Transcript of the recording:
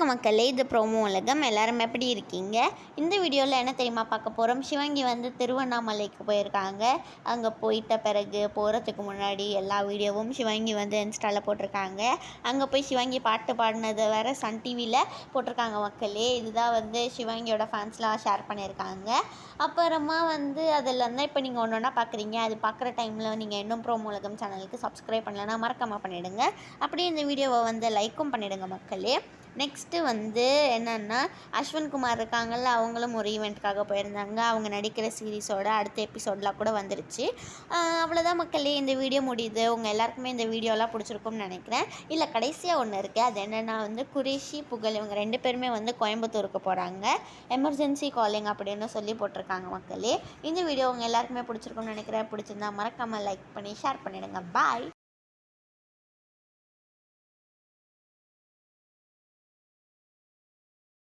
வணக்கம் மக்களே, இது ப்ரோமோ உலகம். எல்லாரும் எப்படி இருக்கீங்க? இந்த வீடியோவில் என்ன தெரியுமா பார்க்க போகிறோம்? சிவங்கி திருவண்ணாமலைக்கு போயிருக்காங்க. அங்கே போயிட்ட பிறகு போகிறதுக்கு முன்னாடி எல்லா வீடியோவும் சிவங்கி இன்ஸ்டாவில் போட்டிருக்காங்க. அங்கே போய் சிவங்கி பாட்டு பாடினதை வேறு சன் டிவியில் போட்டிருக்காங்க மக்களே. இதுதான் சிவங்கியோட ஃபேன்ஸ்லாம் ஷேர் பண்ணியிருக்காங்க. அப்புறமா அதில் இருந்தால் இப்போ நீங்கள் ஒன்று ஒன்றா பார்க்குறீங்க. அது பார்க்குற டைமில் நீங்கள் இன்னும் ப்ரோமோ உலகம் சேனலுக்கு சப்ஸ்கிரைப் பண்ணலைன்னா மறக்காமல் பண்ணிவிடுங்க. அப்படியே இந்த வீடியோவை லைக்கும் பண்ணிவிடுங்க மக்களே. நெக்ஸ்ட்டு என்னென்னா, அஸ்வின் குமார் இருக்காங்கள்ல, அவங்களும் ஒரு ஈவெண்ட்டுக்காக போயிருந்தாங்க. அவங்க நடிக்கிற சீரீஸோட அடுத்த எபிசோடெலாம் கூட வந்துருச்சு. அவ்வளோதான் மக்களே, இந்த வீடியோ முடியுது. உங்கள் எல்லாருக்குமே இந்த வீடியோலாம் பிடிச்சிருக்கும்னு நினைக்கிறேன். இல்லை, கடைசியாக ஒன்று இருக்குது. அது என்னென்னா குரேஷி புகழ் இவங்க 2 பேருமே கோயம்புத்தூருக்கு போகிறாங்க. எமர்ஜென்சி காலிங் அப்படின்னு சொல்லி போட்டிருக்காங்க மக்களே. இந்த வீடியோ உங்கள் எல்லாருக்குமே பிடிச்சிருக்கும்னு நினைக்கிறேன். பிடிச்சிருந்தா மறக்காமல் லைக் பண்ணி ஷேர் பண்ணிவிடுங்க. பாய்.